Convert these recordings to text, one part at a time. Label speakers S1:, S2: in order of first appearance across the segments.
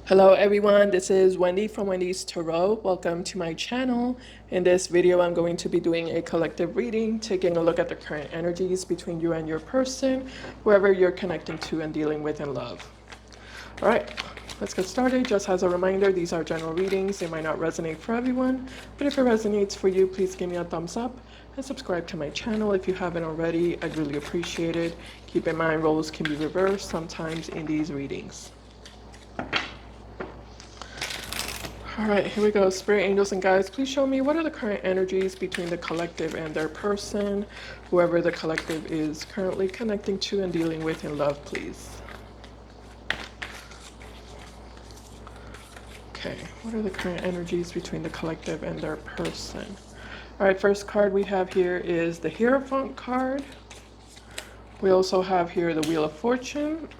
S1: Hello everyone, this is Wendy from Wendys Tarot. Welcome to my channel. In this video, I'm going to be doing a collective reading, taking a look at the current energies between you and your person, whoever you're connecting to and dealing with in love. All right, let's get started. Just as a reminder, these are general readings. They might not resonate for everyone, but if it resonates for you, please give me a thumbs up and subscribe to my channel if you haven't already. I'd really appreciate it. Keep in mind, roles can be reversed sometimes in these readings. All right, here we go. Spirit, angels, and guides, please show me what are the current energies between the collective and their person, whoever the collective is currently connecting to and dealing with in love, please. Okay, what are the current energies between the collective and their person? All right, first card we have here is the Hierophant card. We also have here the Wheel of Fortune.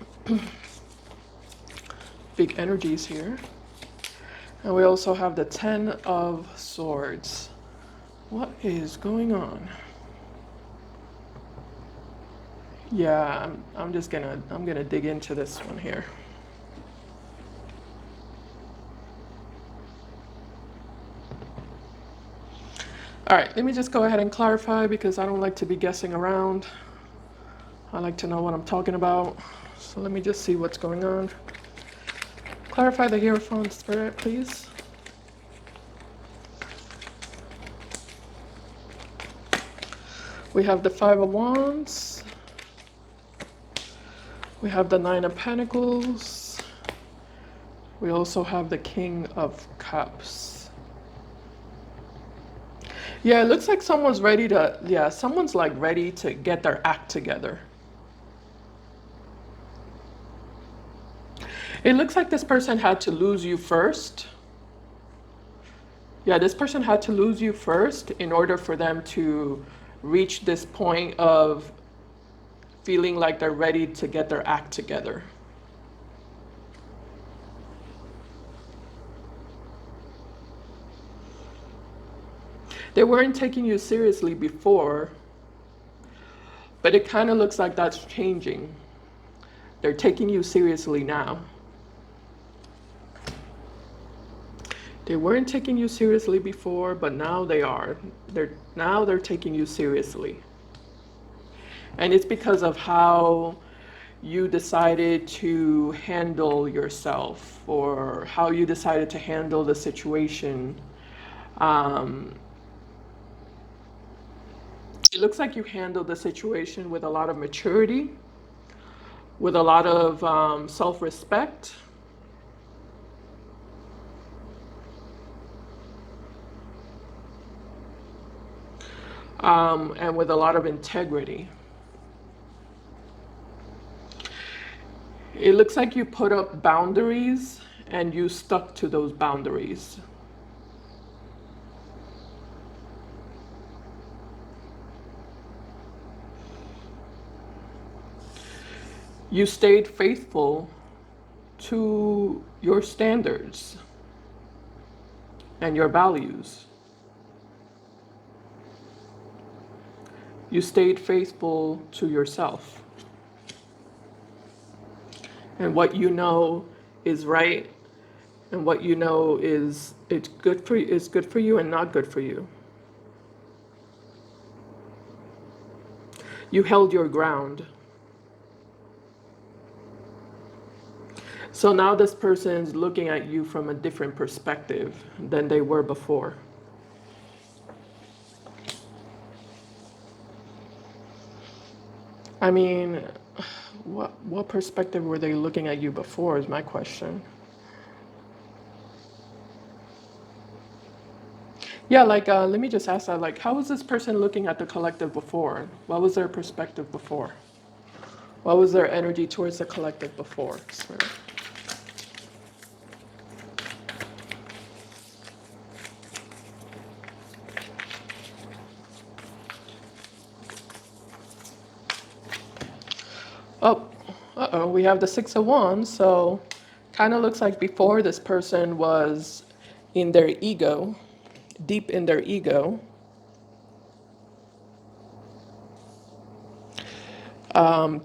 S1: Big energies here. And we also have the Ten of Swords. What is going on? Yeah, I'm gonna dig into this one here. All right, let me just go ahead and clarify because I don't like to be guessing around. I like to know what I'm talking about. So let me just see what's going on. Clarify the Hierophant spirit, please. We have the Five of Wands. We have the Nine of Pentacles. We also have the King of Cups. Yeah, it looks like someone's ready to, someone's like ready to get their act together. It looks like this person had to lose you first. Yeah, this person had to lose you first in order for them to reach this point of feeling like they're ready to get their act together. They weren't taking you seriously before, but it kind of looks like that's changing. They're taking you seriously now. They weren't taking you seriously before, but now they are. Now they're taking you seriously. And it's because of how you decided to handle yourself or how you decided to handle the situation. It looks like you handled the situation with a lot of maturity, with a lot of self-respect. And with a lot of integrity. It looks like you put up boundaries and you stuck to those boundaries. You stayed faithful to your standards and your values. You stayed faithful to yourself and what you know is right and what you know is good for you and not good for you. You held your ground. So now this person's looking at you from a different perspective than they were before. I mean, what perspective were they looking at you before is my question. Yeah, like, let me just ask that, like, how was this person looking at the collective before? What was their perspective before? What was their energy towards the collective before? Spirit? Oh, uh-oh, we have the Six of Wands, so kind of looks like before this person was in their ego, deep in their ego.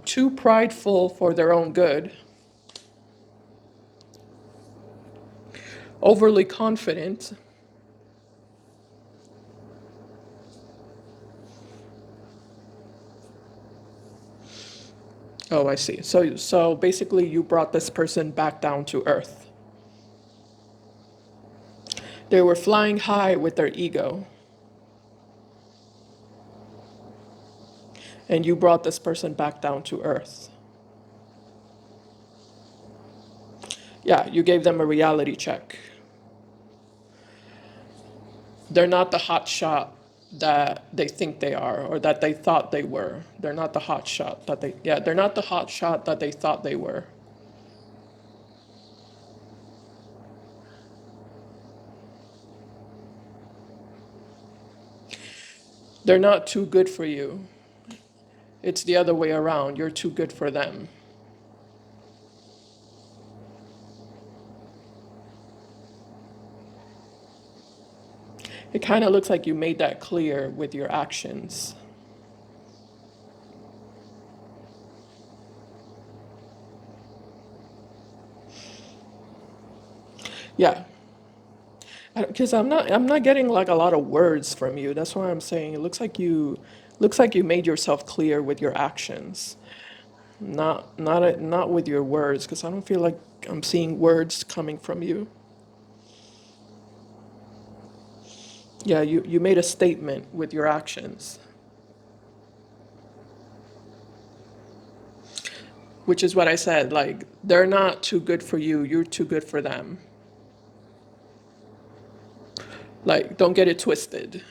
S1: Too prideful for their own good. overly confident. Oh, I see. So basically you brought this person back down to earth. They were flying high with their ego, and you brought this person back down to earth. Yeah, you gave them a reality check. They're not the hot shot that they think they are, or that they thought they were. They're not the hot shot that they, yeah, they're not the hot shot that they thought they were. They're not too good for you. It's the other way around. You're too good for them. It kind of looks like you made that clear with your actions. Yeah, because I'm not getting like a lot of words from you. That's why I'm saying it looks like you made yourself clear with your actions, not with your words. Because I don't feel like I'm seeing words coming from you. Yeah, you made a statement with your actions, which is what I said. Like, they're not too good for you. You're too good for them. Like, don't get it twisted,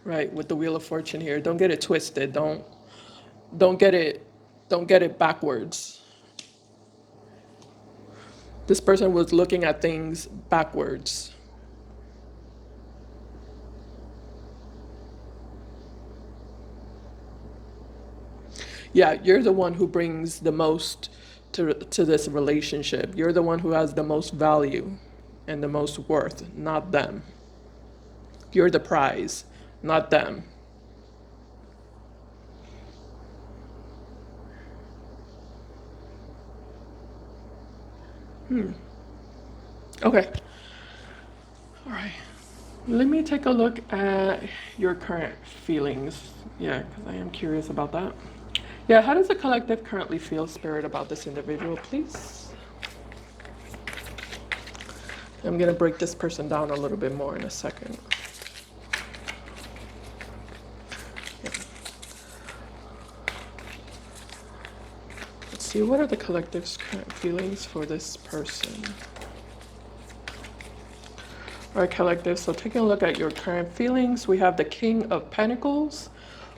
S1: right? With the Wheel of Fortune here, don't get it twisted. Don't get it don't get it backwards. This person was looking at things backwards. Yeah, you're the one who brings the most to this relationship. You're the one who has the most value and the most worth, not them. You're the prize, not them. Okay. All right. Let me take a look at your current feelings. Yeah, because I am curious about that. Yeah, how does the collective currently feel, Spirit, about this individual, please? I'm going to break this person down a little bit more in a second. Yeah. Let's see, what are the collective's current feelings for this person? All right, collective, so taking a look at your current feelings, we have the King of Pentacles.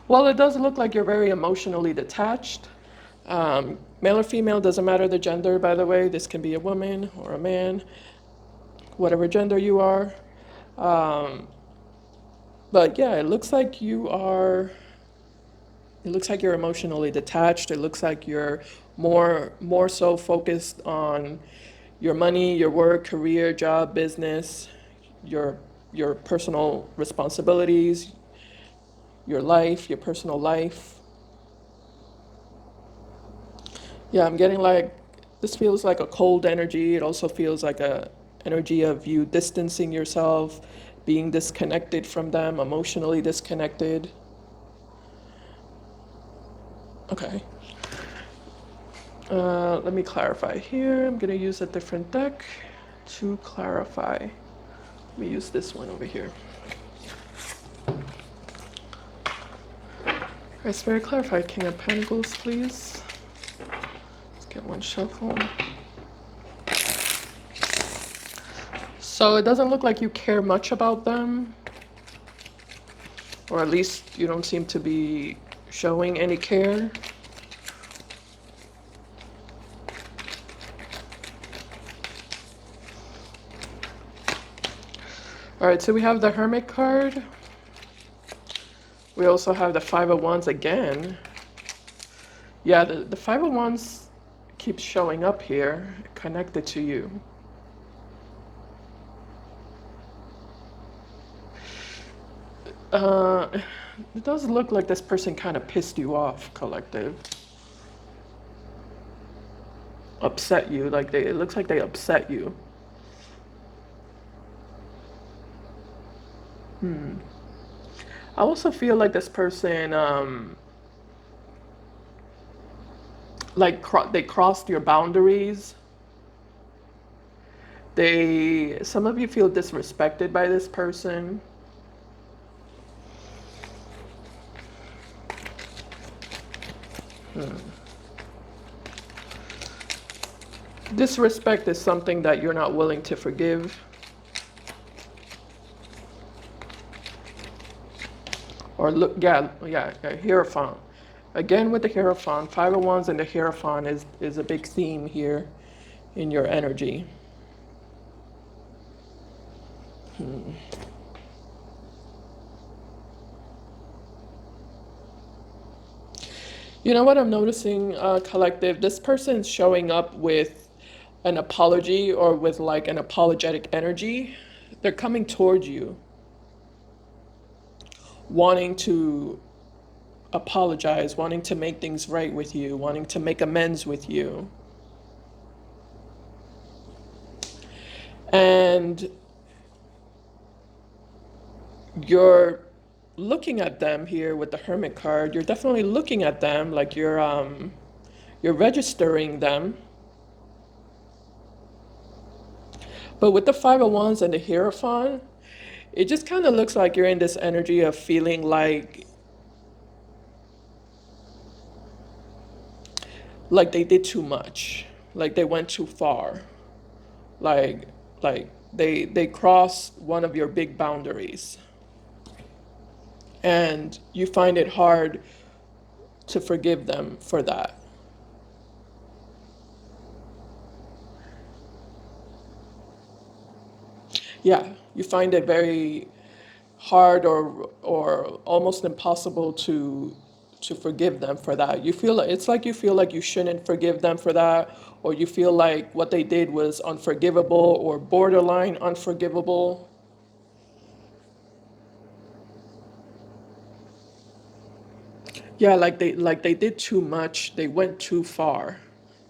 S1: Well, it does look like you're very emotionally detached. Male or female, doesn't matter the gender, by the way. This can be a woman or a man, whatever gender you are. But yeah, it looks like you're emotionally detached. It looks like you're more so focused on your money, your work, career, job, business, your your personal responsibilities, your life, your personal life. Yeah, I'm getting like this feels like a cold energy. It also feels like a energy of you distancing yourself, being disconnected from them, emotionally disconnected. Okay. Let me clarify here. I'm gonna use a different deck to clarify. Let me use this one over here. All right, Spirit, clarify King of Pentacles, please. Let's get one shuffle. So it doesn't look like you care much about them, or at least you don't seem to be showing any care. All right, so we have the Hermit card. We also have the Five of Wands again. Yeah, the Five of Wands keeps showing up here, connected to you. Uh, it does look like this person kind of pissed you off, collective. Upset you, it looks like they upset you. I also feel like this person, like they crossed your boundaries. Some of you feel disrespected by this person. Disrespect is something that you're not willing to forgive. Or look, yeah, Hierophant. Again with the Hierophant, Five of Wands and the Hierophant is a big theme here in your energy. You know what I'm noticing, collective? This person's showing up with an apology or with like an apologetic energy. They're coming towards you, wanting to apologize, wanting to make things right with you, wanting to make amends with you. And you're looking at them here with the Hermit card. You're definitely looking at them like you're registering them. But with the Five of Wands and the Hierophant, it just kind of looks like you're in this energy of feeling like they did too much, like they went too far, like like they crossed one of your big boundaries, and you find it hard to forgive them for that. Yeah, you find it very hard or almost impossible to forgive them for that. You feel like it's like you feel like you shouldn't forgive them for that, or you feel like what they did was unforgivable or borderline unforgivable. Yeah, like they did too much. They went too far.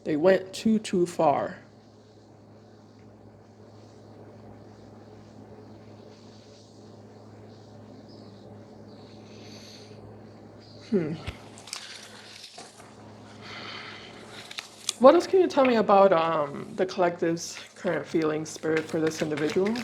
S1: They went too far. What else can you tell me about the collective's current feeling spirit for this individual?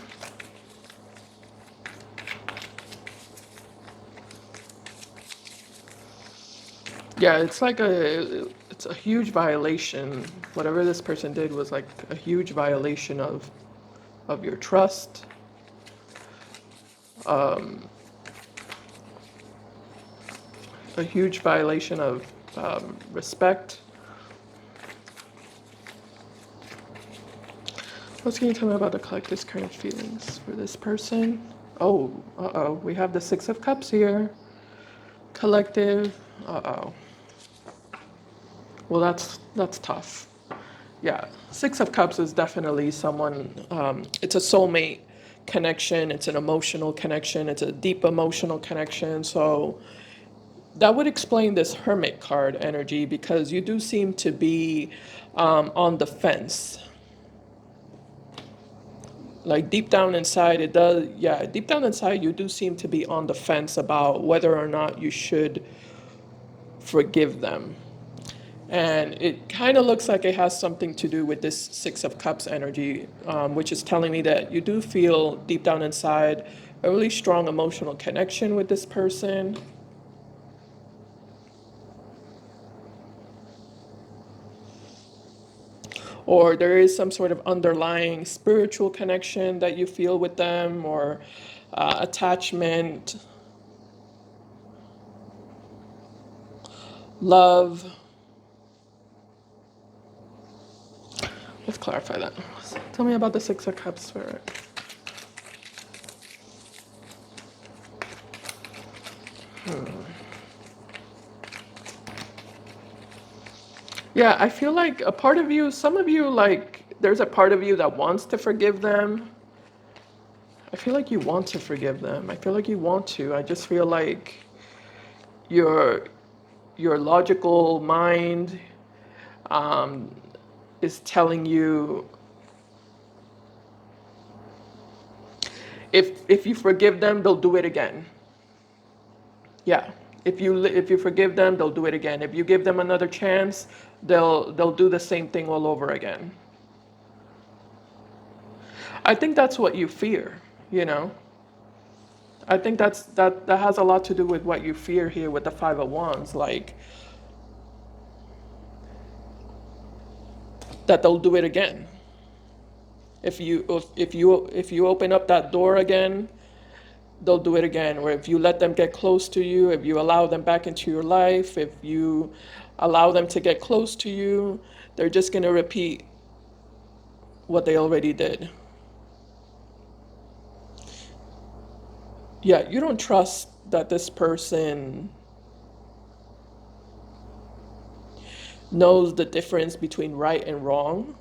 S1: Yeah, it's a huge violation. Whatever this person did was like a huge violation of your trust. A huge violation of respect. What can you tell me about the collective's current feelings for this person? Oh, uh-oh. We have the Six of Cups here. Collective. Uh-oh. Well, that's tough. Yeah, Six of Cups is definitely someone, it's a soulmate connection, it's an emotional connection, it's a deep emotional connection. So that would explain this Hermit card energy because you do seem to be on the fence. Like deep down inside, it does, yeah, deep down inside, you do seem to be on the fence about whether or not you should forgive them. And it kind of looks like it has something to do with this Six of Cups energy, which is telling me that you do feel deep down inside a really strong emotional connection with this person. Or there is some sort of underlying spiritual connection that you feel with them, or attachment, love. Let's clarify that. Tell me about the Six of Cups spirit. Yeah, I feel like a part of you, some of you, like, there's a part of you that wants to forgive them. I feel like you want to forgive them. I feel like you want to. I just feel like your your logical mind um, is telling you If you forgive them, they'll do it again. Yeah. If you forgive them, they'll do it again. If you give them another chance, they'll do the same thing all over again. I think that's what you fear, you know. I think that has a lot to do with what you fear here with the Five of Wands, like that they'll do it again. If you open up that door again, they'll do it again. Or if you let them get close to you, if you allow them back into your life, if you allow them to get close to you, they're just gonna repeat what they already did. Yeah, you don't trust that this person knows the difference between right and wrong.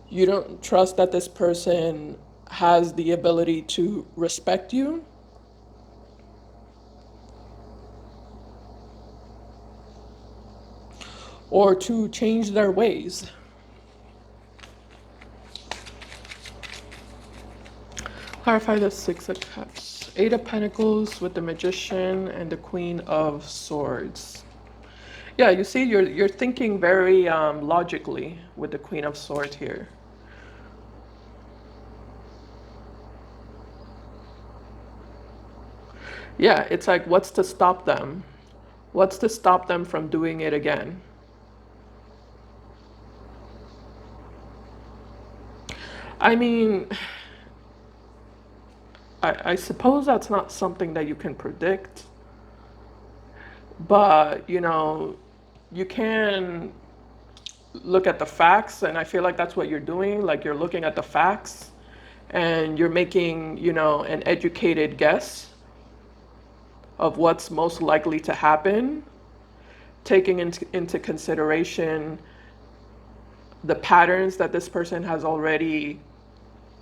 S1: You don't trust that this person has the ability to respect you, or to change their ways. Clarify the Six of Cups. Eight of Pentacles with the Magician and the Queen of Swords. Yeah, you see, you're thinking very logically with the Queen of Swords here. Yeah, it's like, what's to stop them? What's to stop them from doing it again? I mean, I suppose that's not something that you can predict, but you can look at the facts, and I feel like that's what you're doing. Like, you're looking at the facts and you're making, an educated guess of what's most likely to happen, taking into consideration the patterns that this person has already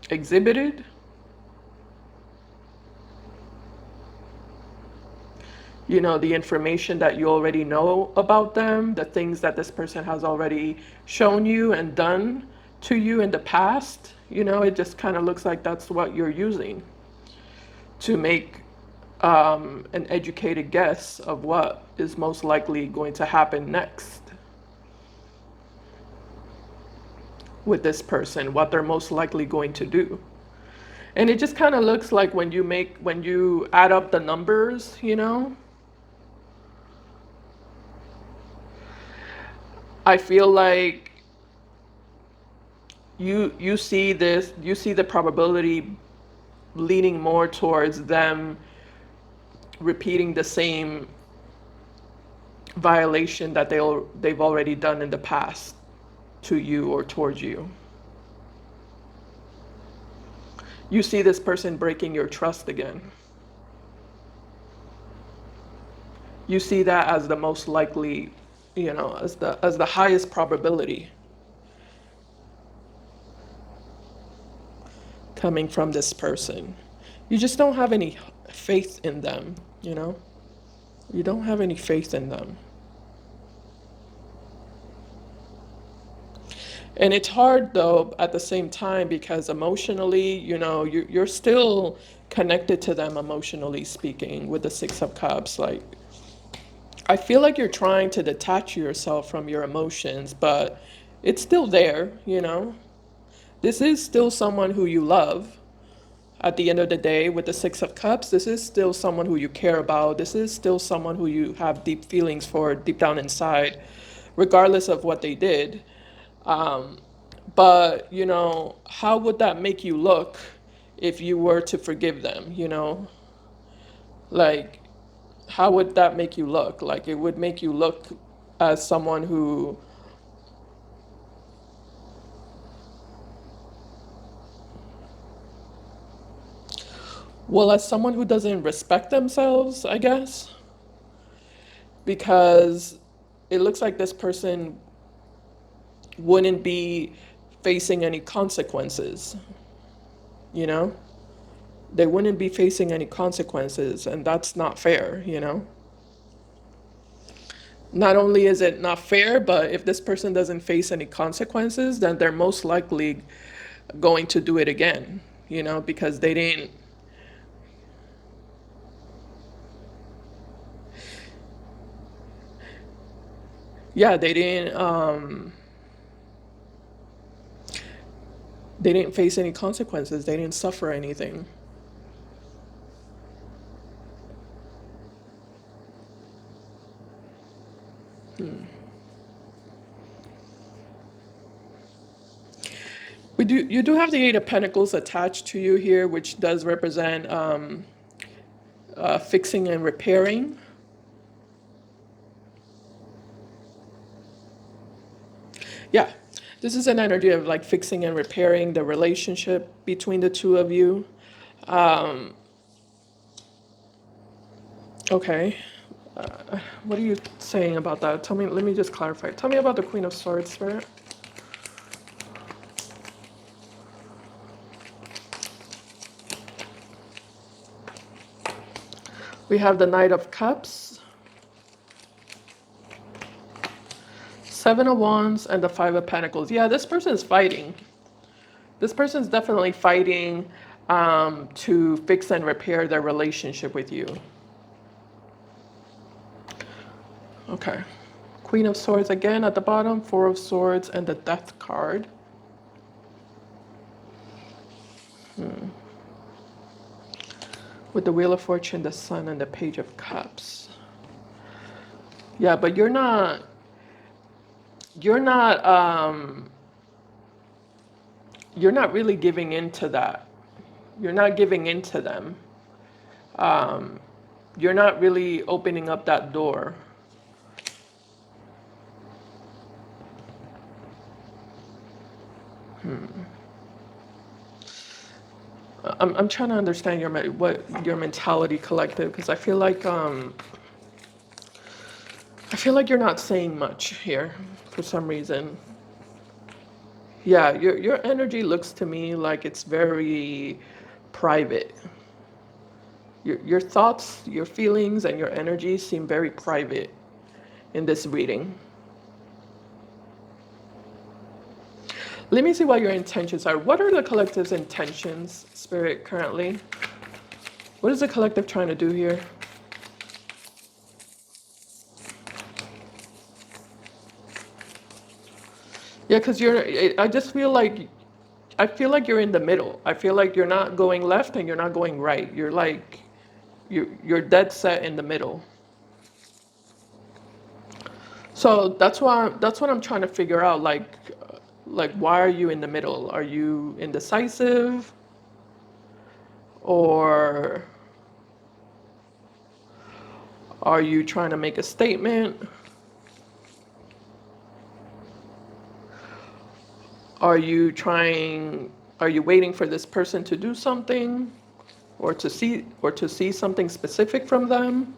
S1: exhibited. The information that you already know about them, the things that this person has already shown you and done to you in the past. It just kind of looks like that's what you're using to make an educated guess of what is most likely going to happen next with this person, what they're most likely going to do. And it just kind of looks like when you add up the numbers, I feel like you see the probability leaning more towards them repeating the same violation that they've already done in the past to you or towards you. You see this person breaking your trust again. You see that as the most likely, as the highest probability coming from this person. You just don't have any faith in them, You don't have any faith in them. And it's hard though at the same time, because emotionally, you're still connected to them emotionally speaking with the Six of Cups. Like, I feel like you're trying to detach yourself from your emotions, but it's still there. This is still someone who you love. At the end of the day, with the Six of Cups, this is still someone who you care about. This is still someone who you have deep feelings for deep down inside, regardless of what they did. But, how would that make you look if you were to forgive them, Like, how would that make you look? Like, it would make you look as someone who, well, as someone who doesn't respect themselves, I guess, because it looks like this person wouldn't be facing any consequences, you know? They wouldn't be facing any consequences, and that's not fair. Not only is it not fair, but if this person doesn't face any consequences, then they're most likely going to do it again, you know, because they didn't, yeah, they didn't face any consequences. They didn't suffer anything. You do have the Eight of Pentacles attached to you here, which does represent fixing and repairing. Yeah, this is an energy of like fixing and repairing the relationship between the two of you. Okay, what are you saying about that? Tell me, let me just clarify. Tell me about the Queen of Swords, Spirit. We have the Knight of Cups, Seven of Wands, and the Five of Pentacles. Yeah, this person is fighting. This person's definitely fighting to fix and repair their relationship with you. Okay. Queen of Swords again at the bottom, Four of Swords, and the Death card. With the Wheel of Fortune, the Sun, and the Page of Cups. Yeah, but you're not really giving into that. You're not giving into them. You're not really opening up that door. I'm trying to understand what your mentality, collective, because I feel like you're not saying much here for some reason. Yeah, your energy looks to me like it's very private. Your thoughts, your feelings, and your energy seem very private in this reading. Let me see what your intentions are. What are the collective's intentions, Spirit, currently? What is the collective trying to do here? Yeah, because I just I feel like you're in the middle. I feel like you're not going left and you're not going right. You're like, you're dead set in the middle. So that's what I'm trying to figure out. Like why are you in the middle? Are you indecisive, or are you trying to make a statement? Are you trying? Are you waiting for this person to do something, or to see something specific from them?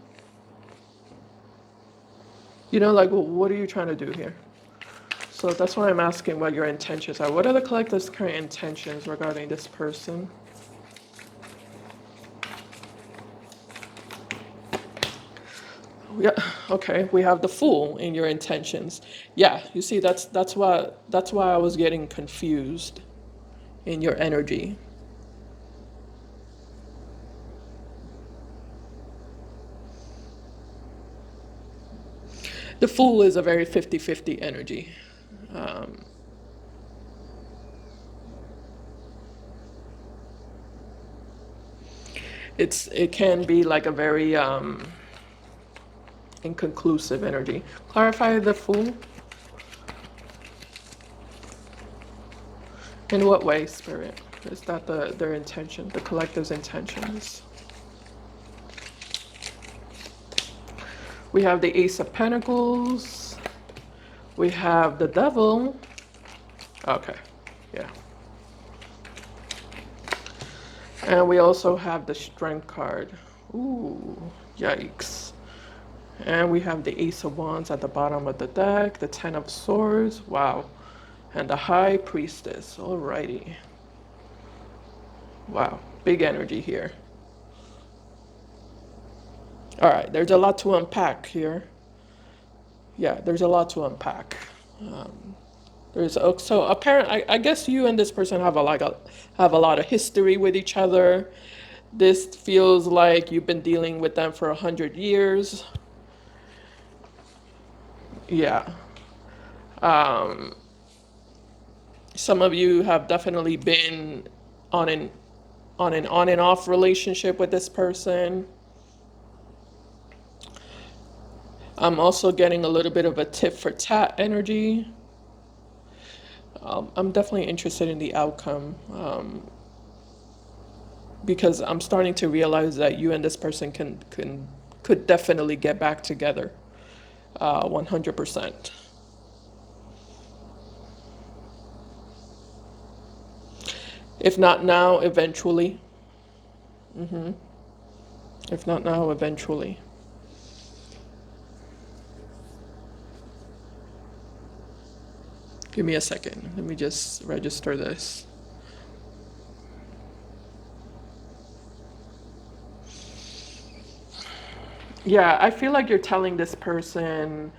S1: You know, like what are you trying to do here? So that's why I'm asking what your intentions are. What are the collective's current intentions regarding this person? Yeah, okay. We have the Fool in your intentions. Yeah, you see, that's why I was getting confused in your energy. The Fool is a very 50-50 energy. It can be like a very inconclusive energy. Clarify the Fool. In what way, Spirit? Is that their intention, the collective's intentions? We have the Ace of Pentacles. We have the Devil. Okay, yeah. And we also have the Strength card. Ooh, yikes. And we have the Ace of Wands at the bottom of the deck, the Ten of Swords, wow. And the High Priestess, alrighty. Wow, big energy here. All right, there's a lot to unpack here. Yeah, there's a lot to unpack. There's so apparent. I guess you and this person have have a lot of history with each other. This feels like you've been dealing with them for 100 years. Yeah. Um, some of you have definitely been on an on and off relationship with this person. I'm also getting a little bit of a tit for tat energy. I'm definitely interested in the outcome, because I'm starting to realize that you and this person could definitely get back together, 100%. If not now, eventually. If not now, eventually. Give me a second. Let me just register this. Yeah, I feel like you're telling this person,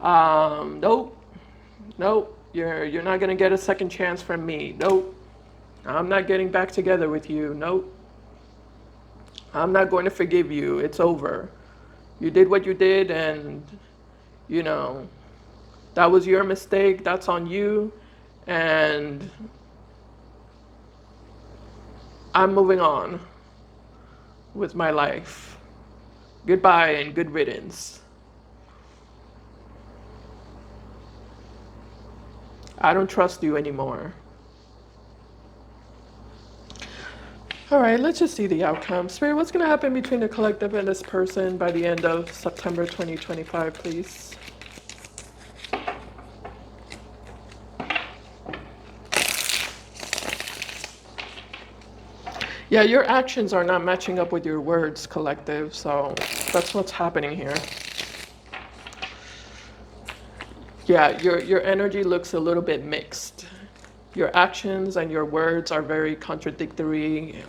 S1: nope, nope, you're not gonna get a second chance from me. Nope, I'm not getting back together with you. Nope, I'm not going to forgive you. It's over. You did what you did, and you know that was your mistake. That's on you, and I'm moving on with my life. Goodbye and good riddance. I don't trust you anymore. All right, let's just see the outcome. Spirit, what's going to happen between the collective and this person by the end of September 2025, please? Yeah, your actions are not matching up with your words, collective, so that's what's happening here. Yeah, your energy looks a little bit mixed. Your actions and your words are very contradictory,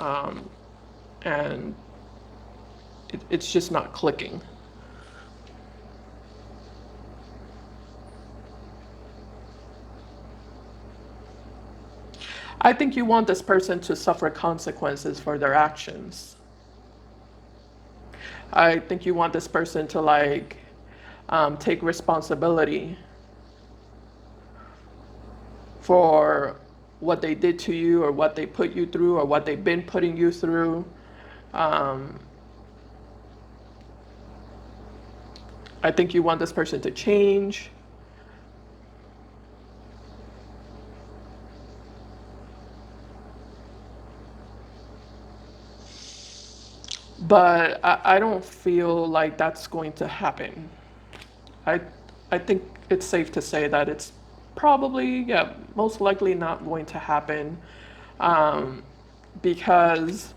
S1: and it's just not clicking. I think you want this person to suffer consequences for their actions. I think you want this person to take responsibility for what they did to you or what they put you through or what they've been putting you through. Um, I think you want this person to change. But I don't feel like that's going to happen. I, I think it's safe to say that it's probably, yeah, most likely not going to happen, um, because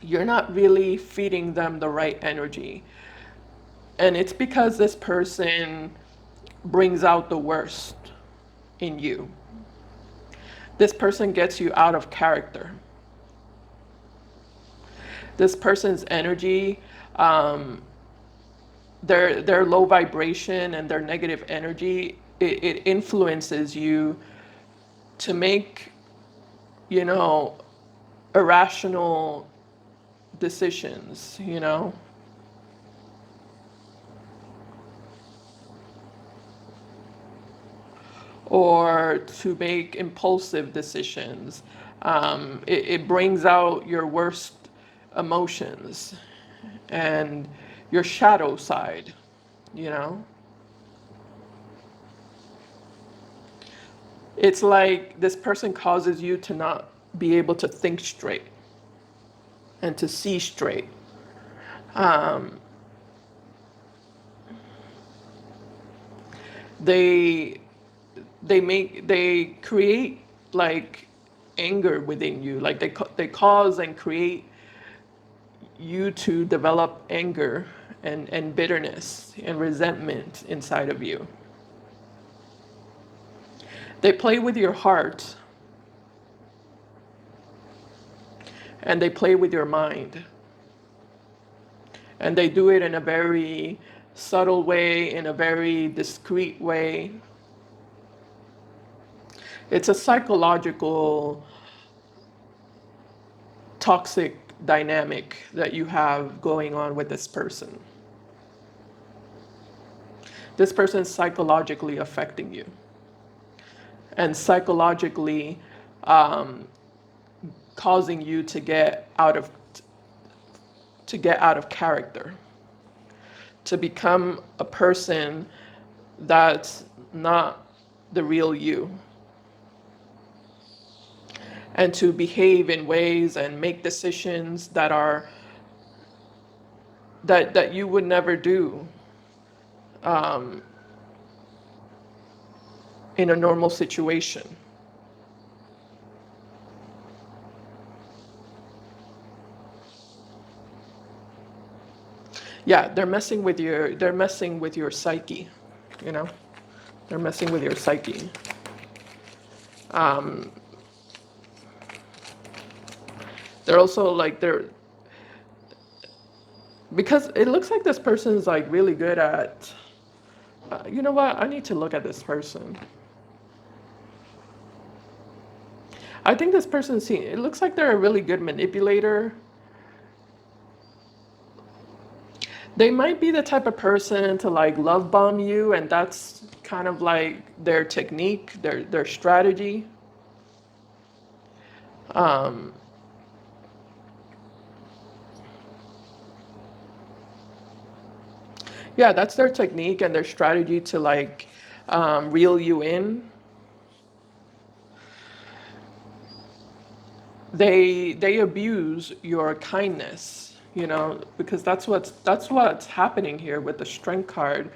S1: you're not really feeding them the right energy. And it's because this person brings out the worst in you. This person gets you out of character. This person's energy, um, their low vibration and their negative energy, it influences you to make, you know, irrational decisions, or to make impulsive decisions. It brings out your worst emotions and your shadow side, you know? It's like this person causes you to not be able to think straight and to see straight. Um, they they create like anger within you, like they cause and create you to develop anger and bitterness and resentment inside of you. They play with your heart and they play with your mind. And they do it in a very subtle way, in a very discreet way. It's a psychological toxic dynamic that you have going on with this person. This person is psychologically affecting you and psychologically causing you to get out of character, to become a person that's not the real you, and to behave in ways and make decisions that are that you would never do in a normal situation. Yeah, they're messing with your psyche, you know? They're messing with your psyche. They're also like because it looks like this person is like really good at you know what? I need to look at this person. I think this person it looks like they're a really good manipulator. They might be the type of person to like love bomb you, and that's kind of like their technique, their strategy. Yeah, that's their technique and their strategy to like reel you in. They abuse your kindness, you know, because that's what's happening here with the strength card.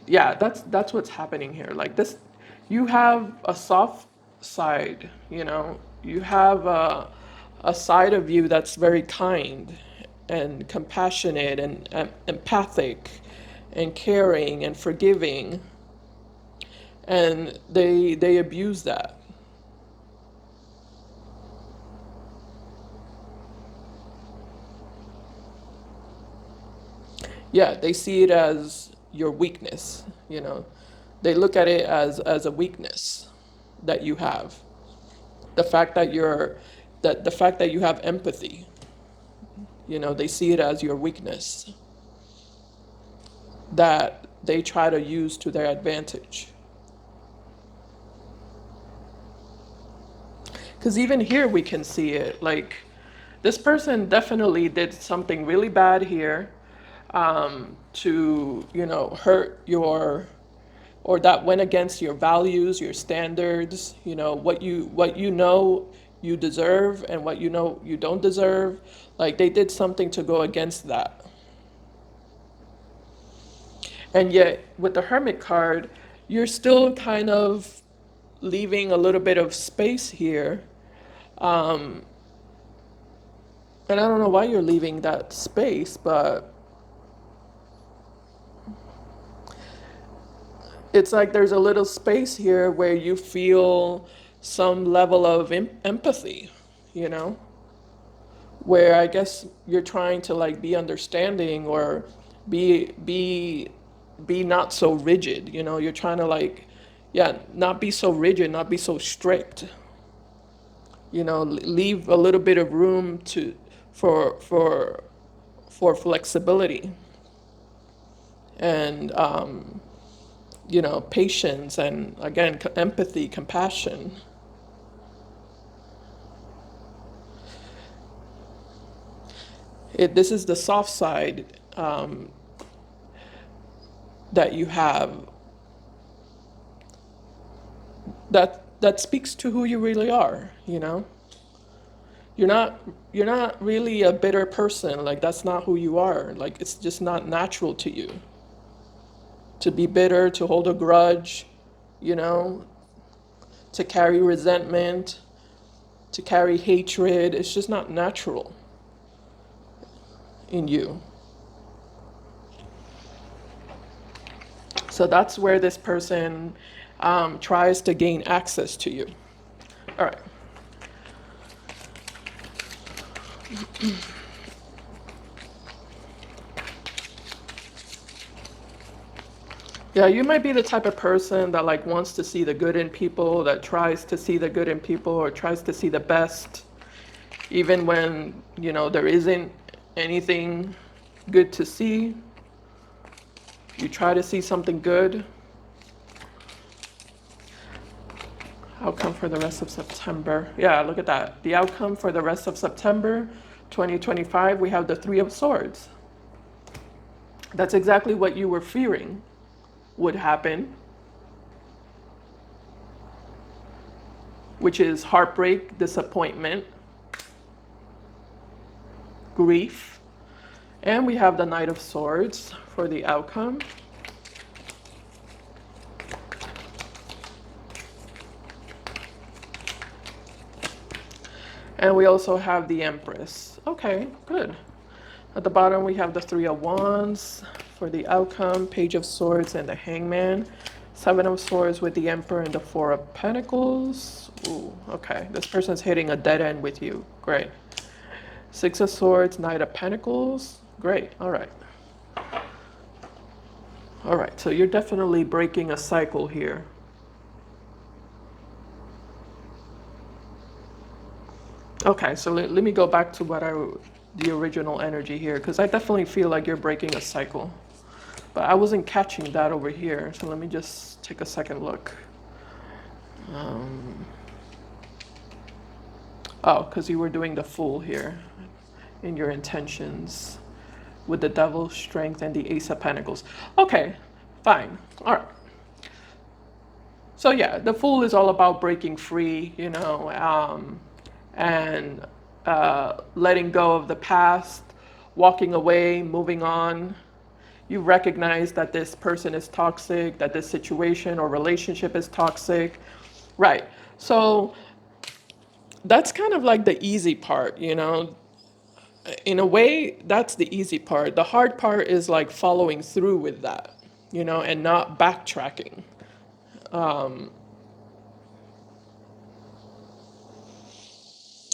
S1: Yeah, that's what's happening here. Like this, you have a soft side, you know. You have a side of you that's very kind and compassionate and empathic and caring and forgiving, and they abuse that. Yeah, they see it as your weakness, you know. They look at it as a weakness that you have. The fact that the fact that you have empathy, you know, they see it as your weakness that they try to use to their advantage. Because even here we can see it. Like, this person definitely did something really bad here to, you know, hurt your, or that went against your values, your standards, you know, what you know you deserve and what you know you don't deserve. Like, they did something to go against that. And yet, with the Hermit card, you're still kind of leaving a little bit of space here. And I don't know why you're leaving that space, but it's like there's a little space here where you feel some level of empathy, you know, where I guess you're trying to like be understanding or be be not so rigid, you know, you're trying to like yeah, not be so rigid, not be so strict, you know, leave a little bit of room to for for for flexibility and you know, patience and again empathy, compassion. This is the soft side that you have that speaks to who you really are, you know. You're not you're not really a bitter person. Like, that's not who you are. Like, it's just not natural to you to be bitter, to hold a grudge, you know, to carry resentment, to carry hatred. It's just not natural in you. So that's where this person tries to gain access to you. All right. Yeah, you might be the type of person that like wants to see the good in people, that tries to see the good in people or tries to see the best, even when, you know, there isn't anything good to see. You try to see something good. Outcome for the rest of September. Yeah, look at that. The outcome for the rest of September 2025, we have the Three of Swords. That's exactly what you were fearing would happen, which is heartbreak, disappointment, grief. And we have the Knight of Swords for the outcome. And we also have the Empress. Okay, good. At the bottom, we have the Three of Wands for the outcome, Page of Swords, and the Hangman. Seven of Swords with the Emperor and the Four of Pentacles. Ooh, okay. This person's hitting a dead end with you. Great. Six of Swords, Knight of Pentacles. Great. All right. All right. So you're definitely breaking a cycle here. Okay. So let me go back to the original energy here, because I definitely feel like you're breaking a cycle. But I wasn't catching that over here. So let me just take a second look. Oh, because you were doing the Fool here in your intentions with the Devil, Strength, and the Ace of Pentacles. Okay, fine. All right. So yeah, the Fool is all about breaking free, you know, and letting go of the past, walking away, moving on. You recognize that this person is toxic, that this situation or relationship is toxic. Right. So that's kind of like the easy part, you know. In a way, that's the easy part. The hard part is like following through with that, you know, and not backtracking.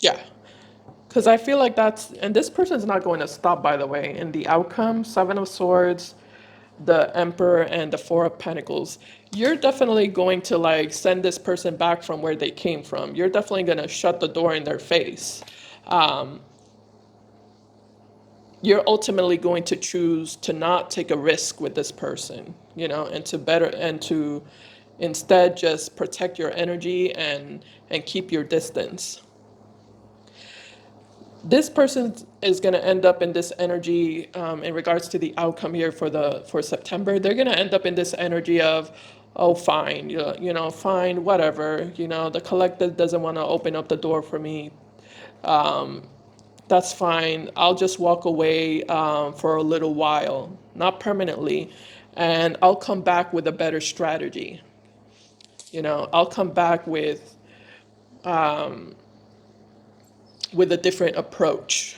S1: Yeah. Because I feel like and this person's not going to stop, by the way, in the outcome, Seven of Swords, the Emperor, and the Four of Pentacles. You're definitely going to like send this person back from where they came from. You're definitely going to shut the door in their face. You're ultimately going to choose to not take a risk with this person, you know, and to instead just protect your energy and keep your distance. This person is going to end up in this energy in regards to the outcome here for September. They're going to end up in this energy of, oh, fine, you know, fine, whatever. You know, the collective doesn't want to open up the door for me. That's fine. I'll just walk away for a little while, not permanently, and I'll come back with a better strategy. You know, I'll come back with a different approach,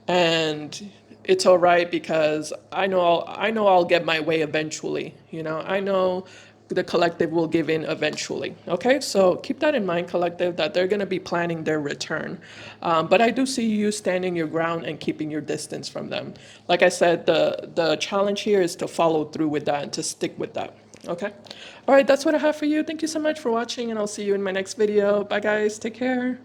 S1: and it's all right because I know I'll get my way eventually. You know, I know the collective will give in eventually. Okay, so keep that in mind, collective, that they're going to be planning their return. But I do see you standing your ground and keeping your distance from them. Like I said, the challenge here is to follow through with that and to stick with that. Okay, all right, that's what I have for you. Thank you so much for watching, and I'll see you in my next video. Bye, guys. Take care.